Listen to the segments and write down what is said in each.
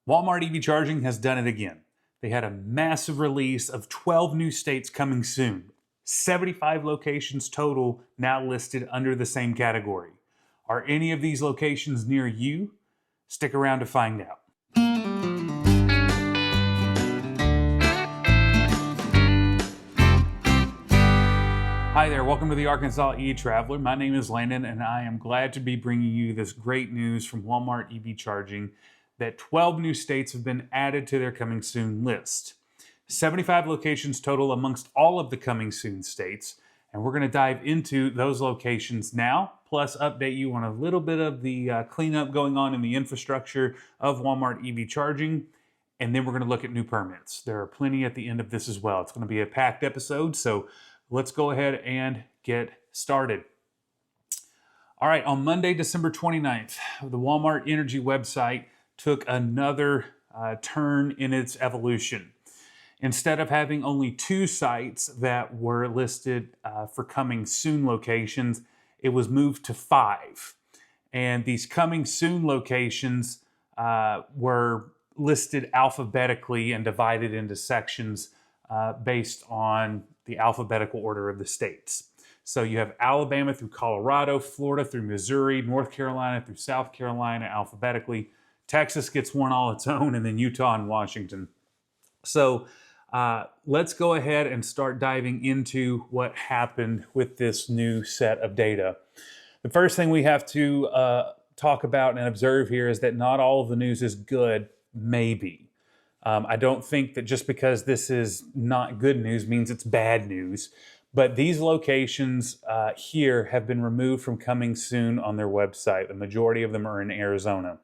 Walmart EV charging has done it again. They had a massive release of 12 new states coming soon. 75 locations total now listed under the same category. Are any of these locations near you? Stick around to find out. Hi there, welcome to the Arkansas E-Traveler. My name is Landon and I am glad to be bringing you this great news from Walmart EV Charging that 12 new states have been added to their coming soon list. 75 locations total amongst all of the coming soon states, and we're going to dive into those locations now, plus update you on a little bit of the cleanup going on in the infrastructure of Walmart EV Charging, and then we're going to look at new permits. There are plenty at the end of this as well. It's going to be a packed episode, so let's go ahead and get started. All right, on Monday, December 29th, the Walmart Energy website took another turn in its evolution. Instead of having only 2 sites that were listed for coming soon locations, it was moved to 5. And these coming soon locations were listed alphabetically and divided into sections based on the alphabetical order of the states. So you have Alabama through Colorado, Florida through Missouri, North Carolina through South Carolina alphabetically. Texas gets one all its own, and then Utah and Washington. So let's go ahead and start diving into what happened with this new set of data. The first thing we have to talk about and observe here is that not all of the news is good, maybe. I don't think that just because this is not good news means it's bad news. But these locations here have been removed from coming soon on their website. The majority of them are in Arizona.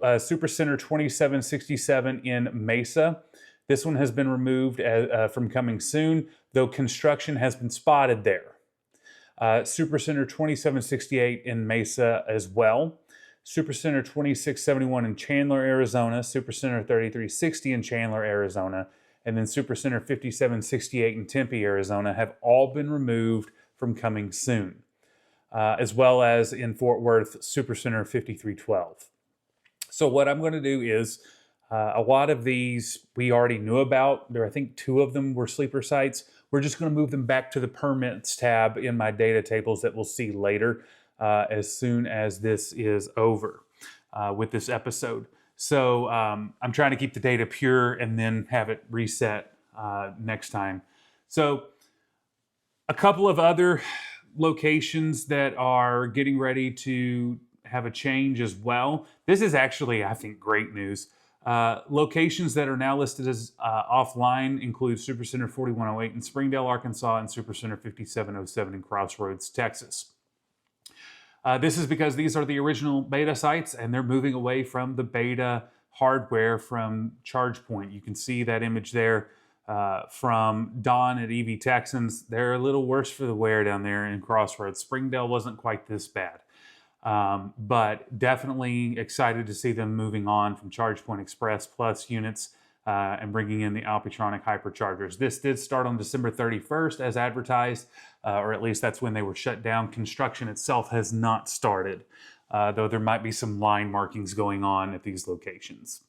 Supercenter 2767 in Mesa. This one has been removed from coming soon, though construction has been spotted there. Supercenter 2768 in Mesa as well. Supercenter 2671 in Chandler, Arizona. Supercenter 3360 in Chandler, Arizona. And then Supercenter 5768 in Tempe, Arizona have all been removed from coming soon. As well as in Fort Worth, Supercenter 5312. So what I'm going to do is, a lot of these we already knew about. I think 2 of them were sleeper sites. We're just going to move them back to the permits tab in my data tables that we'll see later as soon as this is over with this episode. So I'm trying to keep the data pure and then have it reset next time. So a couple of other locations that are getting ready to have a change as well. This is actually, I think, great news. Locations that are now listed as offline include Supercenter 4108 in Springdale, Arkansas, and Supercenter 5707 in Crossroads, Texas. This is because these are the original beta sites and they're moving away from the beta hardware from ChargePoint. You can see that image there from Don at EV Texans. They're a little worse for the wear down there in Crossroads. Springdale wasn't quite this bad. But definitely excited to see them moving on from ChargePoint Express Plus units and bringing in the Alpitronic hyperchargers. This did start on December 31st as advertised, or at least that's when they were shut down. Construction itself has not started, though there might be some line markings going on at these locations.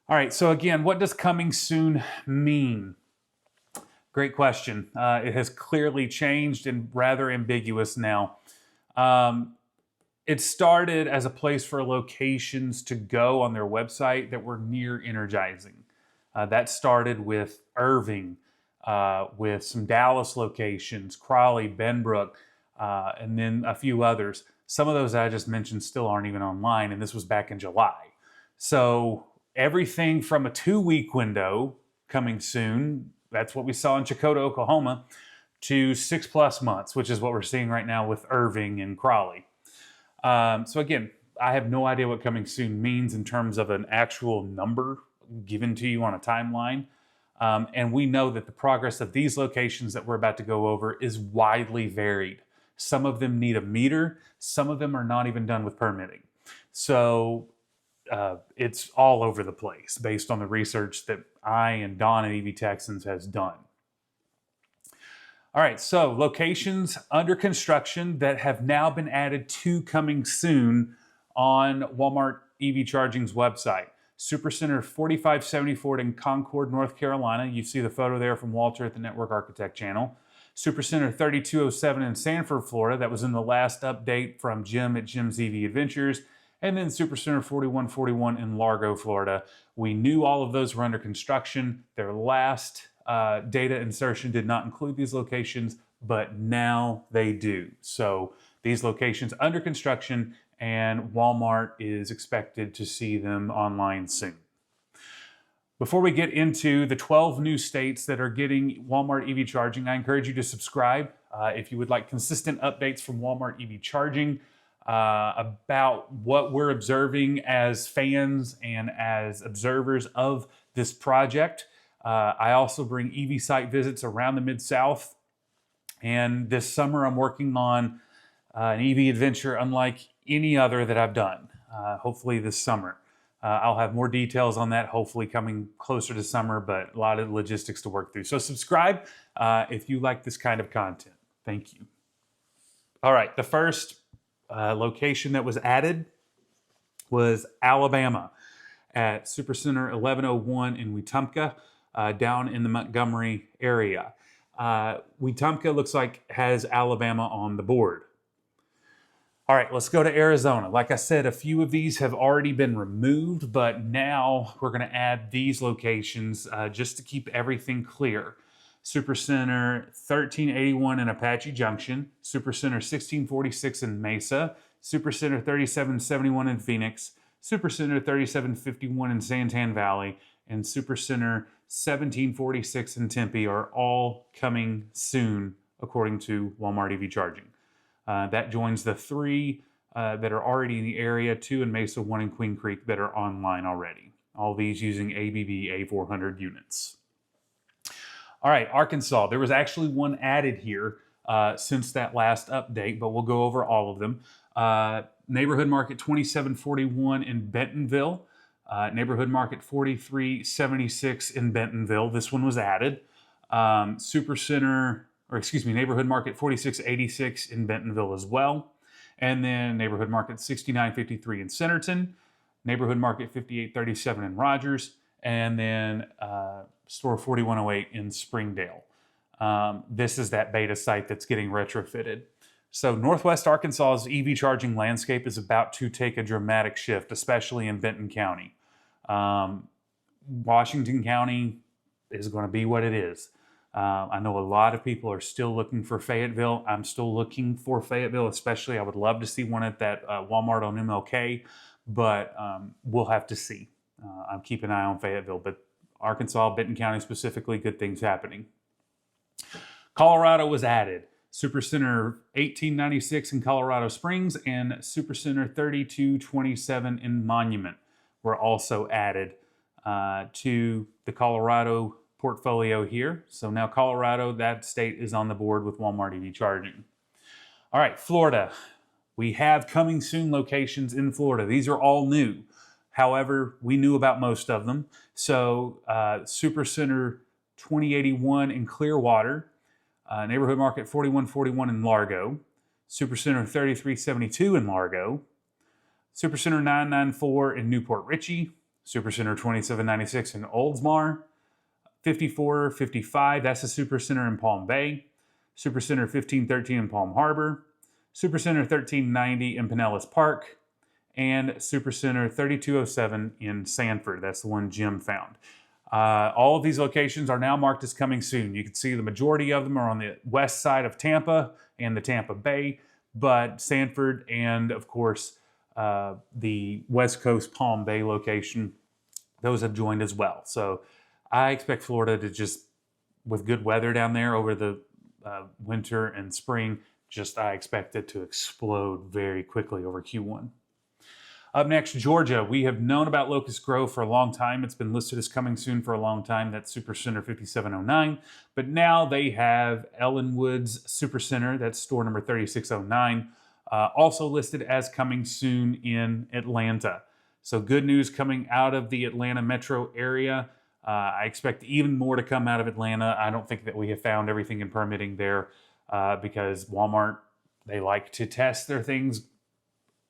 All right, so again, what does coming soon mean? Great question. It has clearly changed and rather ambiguous now. It started as a place for locations to go on their website that were near energizing. That started with Irving, with some Dallas locations, Crawley, Benbrook, and then a few others. Some of those I just mentioned still aren't even online, and this was back in July. So everything from a 2-week window coming soon, that's what we saw in Chakota, Oklahoma, to 6+ months, which is what we're seeing right now with Irving and Crawley. So again, I have no idea what coming soon means in terms of an actual number given to you on a timeline. And we know that the progress of these locations that we're about to go over is widely varied. Some of them need a meter. Some of them are not even done with permitting. So it's all over the place based on the research that I and Don at EV Texans has done. All right, so locations under construction that have now been added to coming soon on Walmart EV Charging's website. Supercenter 4574 in Concord, North Carolina. You see the photo there from Walter at the Network Architect channel. Supercenter 3207 in Sanford, Florida. That was in the last update from Jim at Jim's EV Adventures. And then Supercenter 4141 in Largo, Florida. We knew all of those were under construction. Their last data insertion did not include these locations, but now they do. So these locations under construction, and Walmart is expected to see them online soon. Before we get into the 12 new states that are getting Walmart EV charging, I encourage you to subscribe if you would like consistent updates from Walmart EV charging about what we're observing as fans and as observers of this project. I also bring EV site visits around the Mid-South, and this summer I'm working on an EV adventure unlike any other that I've done, hopefully this summer. I'll have more details on that, hopefully coming closer to summer, but a lot of logistics to work through. So subscribe if you like this kind of content. Thank you. All right, the first location that was added was Alabama at Supercenter 1101 in Wetumpka, down in the Montgomery area. Wetumpka looks like has Alabama on the board. All right, let's go to Arizona. Like I said, a few of these have already been removed, but now we're going to add these locations just to keep everything clear. Supercenter 1381 in Apache Junction, Supercenter 1646 in Mesa, Supercenter 3771 in Phoenix, Supercenter 3751 in Santan Valley, and Supercenter 1746 in Tempe are all coming soon, according to Walmart EV Charging. That joins the 3 that are already in the area, 2 in Mesa, 1 in Queen Creek that are online already. All these using ABB A400 units. All right, Arkansas. There was actually one added here since that last update, but we'll go over all of them. Neighborhood Market 2741 in Bentonville. Neighborhood Market 4376 in Bentonville. This one was added. Neighborhood Market 4686 in Bentonville as well. And then Neighborhood Market 6953 in Centerton, Neighborhood Market 5837 in Rogers, and then Store 4108 in Springdale. This is that beta site that's getting retrofitted. So Northwest Arkansas's EV charging landscape is about to take a dramatic shift, especially in Benton County. Washington County is going to be what it is. I know a lot of people are still looking for Fayetteville. I'm still looking for Fayetteville, especially. I would love to see one at that Walmart on MLK, but we'll have to see. I'm keeping an eye on Fayetteville, but Arkansas, Benton County specifically, good things happening. Colorado was added. Supercenter 1896 in Colorado Springs and Supercenter 3227 in Monument were also added to the Colorado portfolio here. So now Colorado, that state, is on the board with Walmart EV charging. All right, Florida. We have coming soon locations in Florida. These are all new. However, we knew about most of them. So Supercenter 2081 in Clearwater, Neighborhood Market 4141 in Largo, Supercenter 3372 in Largo, Supercenter 994 in Newport Richey, Supercenter 2796 in Oldsmar, 5455, that's a Supercenter in Palm Bay, Supercenter 1513 in Palm Harbor, Supercenter 1390 in Pinellas Park, and Supercenter 3207 in Sanford. That's the one Jim found. All of these locations are now marked as coming soon. You can see the majority of them are on the west side of Tampa and the Tampa Bay, but Sanford and, of course, the West Coast Palm Bay location, those have joined as well. So I expect Florida to just, with good weather down there over the winter and spring, I expect it to explode very quickly over Q1. Up next, Georgia. We have known about Locust Grove for a long time. It's been listed as coming soon for a long time. That's Supercenter 5709. But now they have Ellenwood's Supercenter, that's store number 3609, also listed as coming soon in Atlanta. So good news coming out of the Atlanta metro area. I expect even more to come out of Atlanta. I don't think that we have found everything in permitting there because Walmart, they like to test their things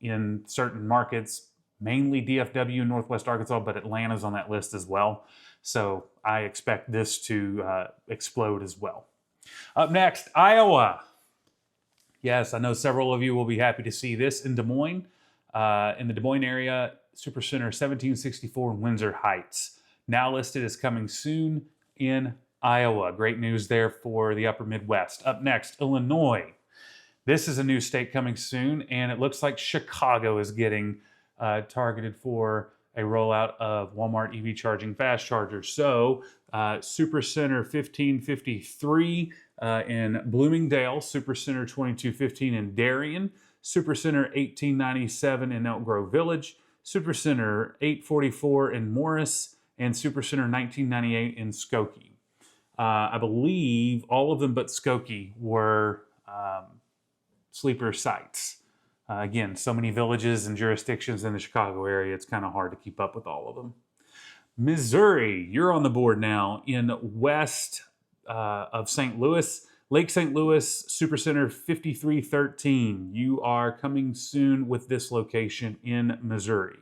in certain markets, mainly DFW and Northwest Arkansas, but Atlanta's on that list as well. So I expect this to explode as well. Up next, Iowa. Yes, I know several of you will be happy to see this in Des Moines. In the Des Moines area, Supercenter 1764 in Windsor Heights. Now listed as coming soon in Iowa. Great news there for the upper Midwest. Up next, Illinois. This is a new state coming soon, and it looks like Chicago is getting targeted for a rollout of Walmart EV charging fast chargers. So Supercenter 1553 in Bloomingdale, Supercenter 2215 in Darien, Supercenter 1897 in Elk Grove Village, Supercenter 844 in Morris, and Supercenter 1998 in Skokie. I believe all of them but Skokie were sleeper sites. Again, so many villages and jurisdictions in the Chicago area, it's kind of hard to keep up with all of them. Missouri, you're on the board now in west of St. Louis. Lake St. Louis, Supercenter 5313. You are coming soon with this location in Missouri.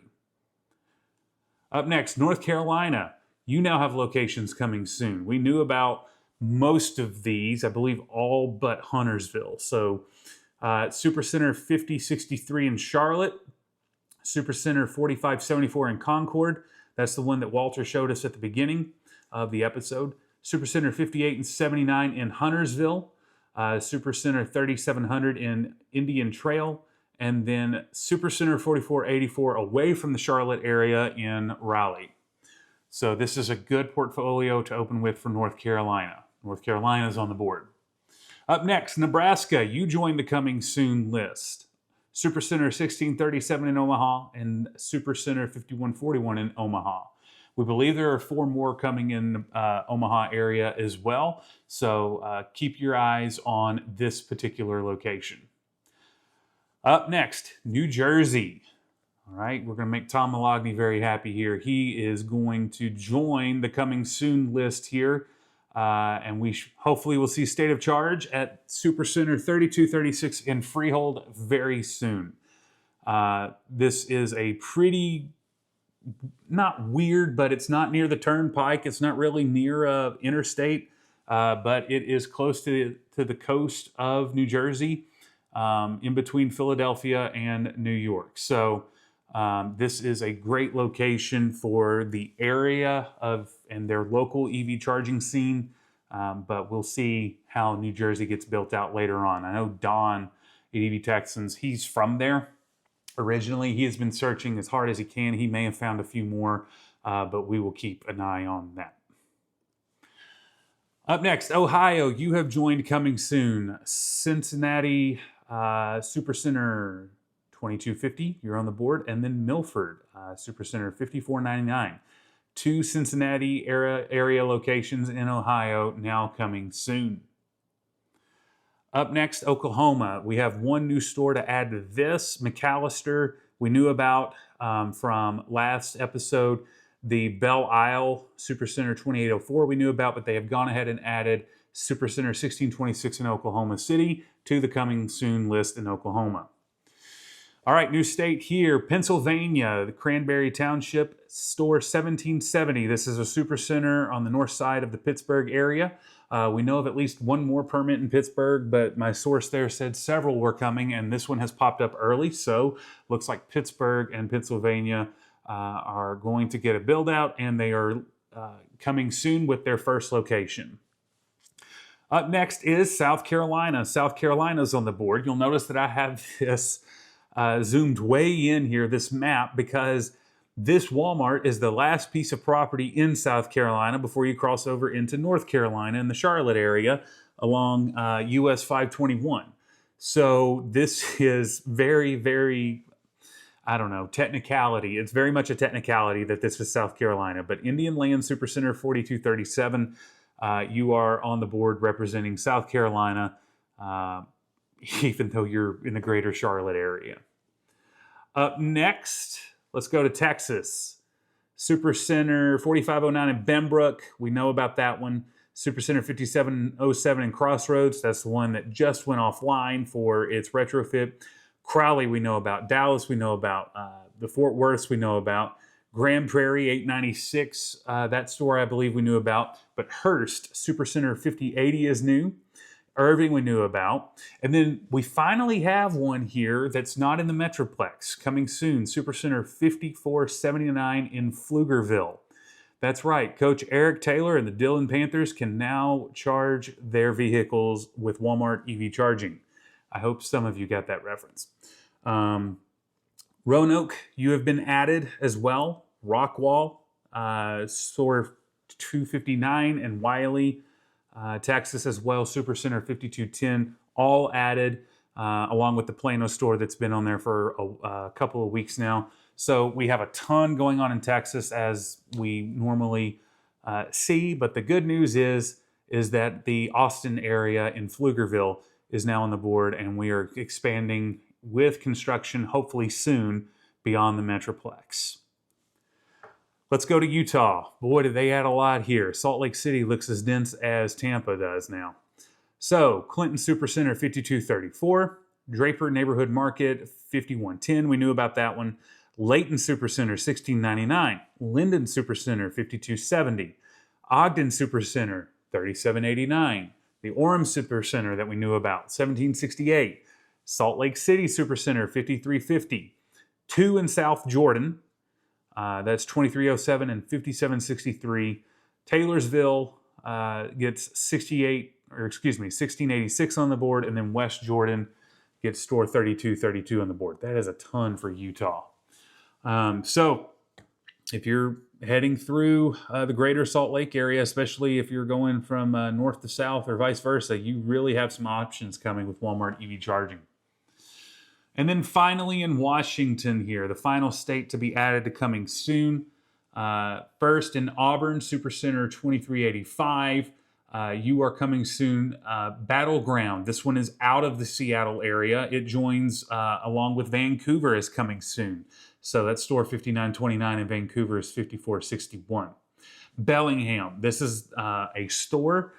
Up next, North Carolina. You now have locations coming soon. We knew about most of these, I believe all but Huntersville. So Supercenter 5063 in Charlotte, Supercenter 4574 in Concord. That's the one that Walter showed us at the beginning of the episode. Supercenter 58 and 79 in Huntersville, Supercenter 3700 in Indian Trail, and then Supercenter 4484 away from the Charlotte area in Raleigh. So this is a good portfolio to open with for North Carolina. North Carolina's on the board. Up next, Nebraska. You joined the coming soon list. Supercenter 1637 in Omaha and Supercenter 5141 in Omaha. We believe there are 4 more coming in the Omaha area as well. So keep your eyes on this particular location. Up next, New Jersey. All right, we're going to make Tom Malogny very happy here. He is going to join the coming soon list here. And we hopefully will see State of Charge at Supercenter 3236 in Freehold very soon. This is a pretty, not weird, but it's not near the turnpike. It's not really near a interstate, but it is close to the coast of New Jersey, in between Philadelphia and New York. So this is a great location for the area and their local EV charging scene, but we'll see how New Jersey gets built out later on. I know Don at EV Texans, he's from there originally. He has been searching as hard as he can. He may have found a few more, but we will keep an eye on that. Up next, Ohio, you have joined coming soon. Cincinnati Supercenter 2250, you're on the board, and then Milford, Supercenter 5499. 2 Cincinnati area locations in Ohio now coming soon. Up next, Oklahoma. We have 1 new store to add to this. McAllister, we knew about from last episode. The Belle Isle Supercenter 2804 we knew about, but they have gone ahead and added Supercenter 1626 in Oklahoma City to the coming soon list in Oklahoma. All right, new state here, Pennsylvania, the Cranberry Township, store 1770. This is a Supercenter on the north side of the Pittsburgh area. We know of at least 1 more permit in Pittsburgh, but my source there said several were coming, and this one has popped up early. So looks like Pittsburgh and Pennsylvania are going to get a build out, and they are coming soon with their first location. Up next is South Carolina. South Carolina's on the board. You'll notice that I have this zoomed way in here, this map, because this Walmart is the last piece of property in South Carolina before you cross over into North Carolina in the Charlotte area along US 521. So this is very, very, I don't know, technicality. It's very much a technicality that this is South Carolina. But Indian Land Supercenter 4237, you are on the board representing South Carolina, even though you're in the greater Charlotte area. Up next, let's go to Texas. Supercenter 4509 in Benbrook. We know about that one. Supercenter 5707 in Crossroads. That's the one that just went offline for its retrofit. Crowley we know about. Dallas we know about. The Fort Worths we know about. Grand Prairie 896, that store I believe we knew about. But Hearst Supercenter 5080 is new. Irving we knew about. And then we finally have one here that's not in the Metroplex. Coming soon, Supercenter 5479 in Pflugerville. That's right, Coach Eric Taylor and the Dillon Panthers can now charge their vehicles with Walmart EV charging. I hope some of you got that reference. Roanoke, you have been added as well. Rockwall, store 259, and Wiley, Texas as well, Supercenter 5210, all added, along with the Plano store that's been on there for a couple of weeks now. So we have a ton going on in Texas as we normally see, but the good news is that the Austin area in Pflugerville is now on the board, and we are expanding with construction, hopefully soon, beyond the Metroplex. Let's go to Utah. Boy, did they add a lot here. Salt Lake City looks as dense as Tampa does now. So, Clinton Supercenter 5234, Draper Neighborhood Market 5110, we knew about that one. Layton Supercenter 1699, Linden Supercenter 5270, Ogden Supercenter 3789, the Orem Supercenter that we knew about 1768, Salt Lake City Supercenter 5350, 2 in South Jordan, that's 2307 and 5763. Taylorsville gets 1686 on the board, and then West Jordan gets store 3232 on the board. That is a ton for Utah. So if you're heading through the greater Salt Lake area, especially if you're going from north to south or vice versa, you really have some options coming with Walmart EV charging. And then finally in Washington here, the final state to be added to coming soon. First in Auburn, Supercenter 2385. You are coming soon. Battleground. This one is out of the Seattle area. It joins along with Vancouver is coming soon. So that's store 5929 in Vancouver is 5461. Bellingham. This is a store.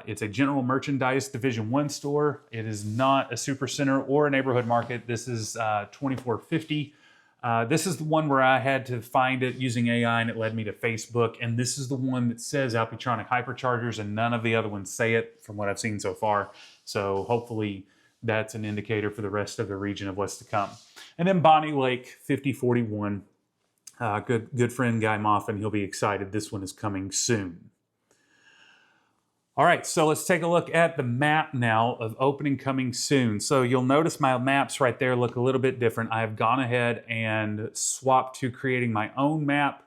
It's a general merchandise Division 1 store. It is not a supercenter or a neighborhood market. This is 2450. This is the one where I had to find it using AI, and it led me to Facebook. And this is the one that says Alpitronic Hyperchargers, and none of the other ones say it from what I've seen so far. So hopefully that's an indicator for the rest of the region of what's to come. And then Bonnie Lake 5041. Good friend Guy Moffin, he'll be excited. This one is coming soon. All right, so let's take a look at the map now of opening coming soon. So you'll notice my maps right there look a little bit different. I have gone ahead and swapped to creating my own map,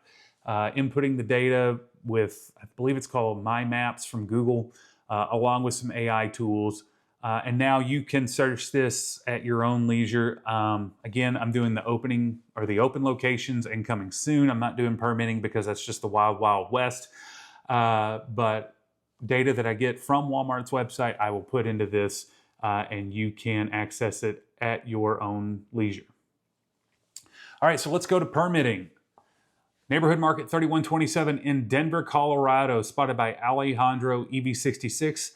inputting the data with, I believe it's called My Maps from Google, along with some AI tools. And now you can search this at your own leisure. Again, I'm doing the opening or the open locations and coming soon. I'm not doing permitting because that's just the wild, wild west. But data that I get from Walmart's website, I will put into this and you can access it at your own leisure. All right, so let's go to permitting. Neighborhood Market 3127 in Denver, Colorado, spotted by Alejandro EV66.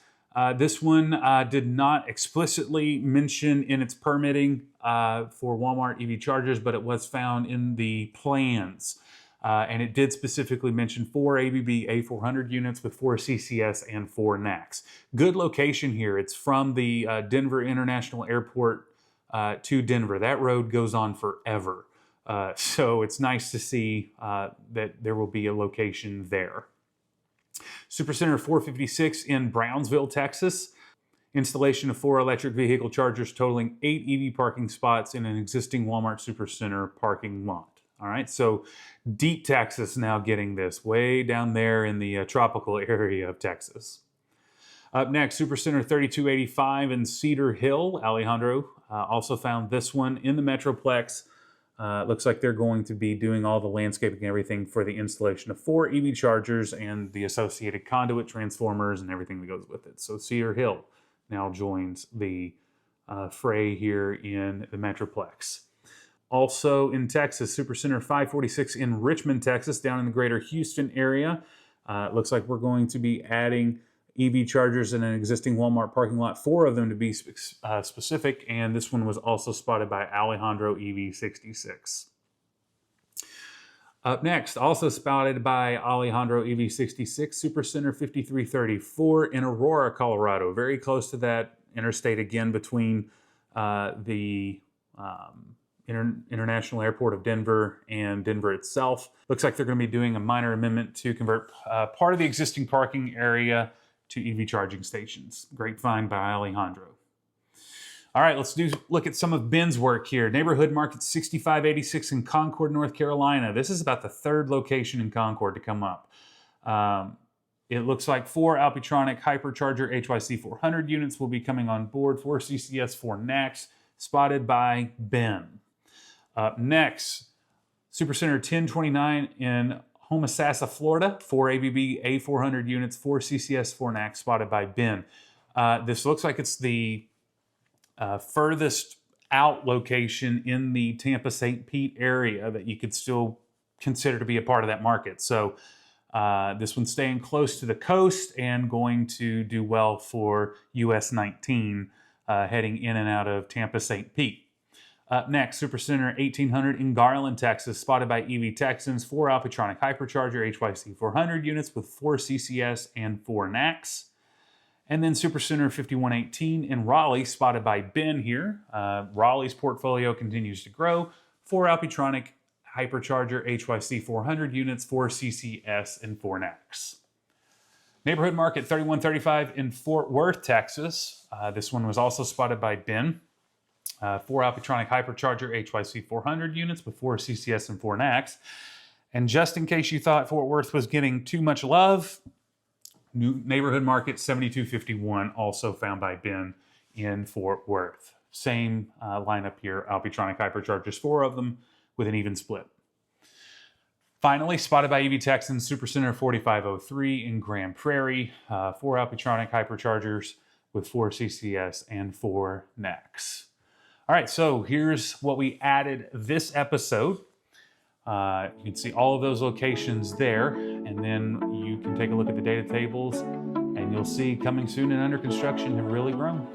This one did not explicitly mention in its permitting for Walmart EV chargers, but it was found in the plans. And it did specifically mention 4 ABB A400 units with 4 CCS and 4 NACs. Good location here. It's from the Denver International Airport to Denver. That road goes on forever. So it's nice to see that there will be a location there. Supercenter 456 in Brownsville, Texas. Installation of 4 electric vehicle chargers totaling 8 EV parking spots in an existing Walmart Supercenter parking lot. All right, so deep Texas now getting this, way down there in the tropical area of Texas. Up next, Supercenter 3285 in Cedar Hill. Alejandro also found this one in the Metroplex. Looks like they're going to be doing all the landscaping and everything for the installation of 4 EV chargers and the associated conduit transformers and everything that goes with it. So Cedar Hill now joins the fray here in the Metroplex. Also in Texas, Supercenter 546 in Richmond, Texas, down in the greater Houston area. Looks like we're going to be adding EV chargers in an existing Walmart parking lot, 4 of them to be specific, and this one was also spotted by Alejandro EV66. Up next, also spotted by Alejandro EV66, Supercenter 5334 in Aurora, Colorado. Very close to that interstate again between the International Airport of Denver and Denver itself. Looks like they're going to be doing a minor amendment to convert part of the existing parking area to EV charging stations. Great find by Alejandro. All right, let's look at some of Ben's work here. Neighborhood Market 6586 in Concord, North Carolina. This is about the third location in Concord to come up. It looks like 4 Alpitronic Hypercharger HYC 400 units will be coming on board, 4 CCS, 4 NACS, spotted by Ben. Up next, Supercenter 1029 in Homosassa, Florida, 4 ABB A400 units, 4 CCS, 4 NACS, spotted by Ben. This looks like it's the furthest out location in the Tampa-St. Pete area that you could still consider to be a part of that market. So this one's staying close to the coast and going to do well for US 19 heading in and out of Tampa-St. Pete. Up next, Supercenter 1800 in Garland, Texas, spotted by EV Texans, 4 Alpitronic Hypercharger HYC 400 units with 4 CCS and 4 NACS. And then Supercenter 5118 in Raleigh, spotted by Ben here. Raleigh's portfolio continues to grow. 4 Alpitronic Hypercharger HYC 400 units, 4 CCS, and 4 NACS. Neighborhood Market 3135 in Fort Worth, Texas. This one was also spotted by Ben. 4 Alpitronic Hypercharger HYC 400 units with 4 CCS and 4 NACS. And just in case you thought Fort Worth was getting too much love, New Neighborhood Market 7251, also found by Ben in Fort Worth. Same lineup here, Alpitronic Hyperchargers, 4 of them with an even split. Finally, spotted by EV Texans, Supercenter 4503 in Grand Prairie, 4 Alpitronic Hyperchargers with 4 CCS and 4 NACS. All right, so here's what we added this episode. You can see all of those locations there, and then you can take a look at the data tables, and you'll see coming soon and under construction have really grown.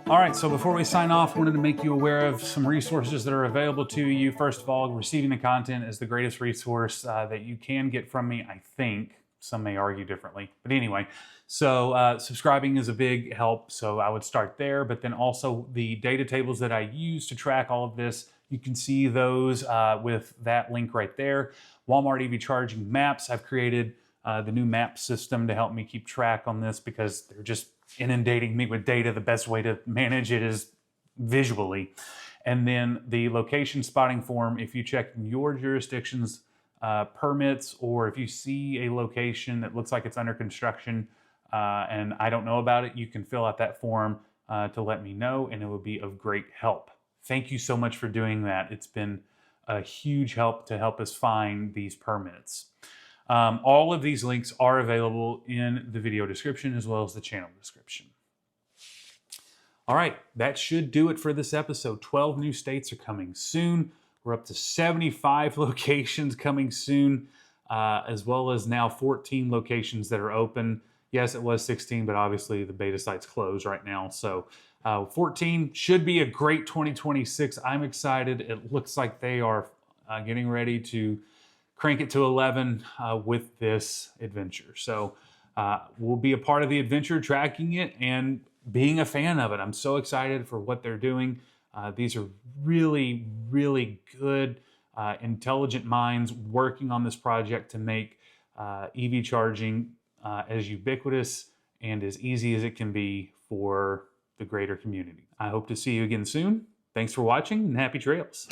All right, so before we sign off, I wanted to make you aware of some resources that are available to you. First of all, receiving the content is the greatest resource that you can get from me, I think. Some may argue differently, but anyway. So subscribing is a big help, so I would start there. But then also the data tables that I use to track all of this, you can see those with that link right there. Walmart EV charging maps. I've created the new map system to help me keep track on this because they're just inundating me with data. The best way to manage it is visually. And then the location spotting form, if you check your jurisdiction's permits, or if you see a location that looks like it's under construction and I don't know about it, you can fill out that form to let me know, and it will be of great help. Thank you so much for doing that. It's been a huge help to help us find these permits. All of these links are available in the video description as well as the channel description. All right, that should do it for this episode. 12 new states are coming soon. We're up to 75 locations coming soon, as well as now 14 locations that are open. Yes, it was 16, but obviously the beta site's closed right now. So 14 should be a great 2026. I'm excited. It looks like they are getting ready to crank it to 11 with this adventure. So we'll be a part of the adventure, tracking it and being a fan of it. I'm so excited for what they're doing. These are really, really good, intelligent minds working on this project to make EV charging as ubiquitous and as easy as it can be for the greater community. I hope to see you again soon. Thanks for watching and happy trails.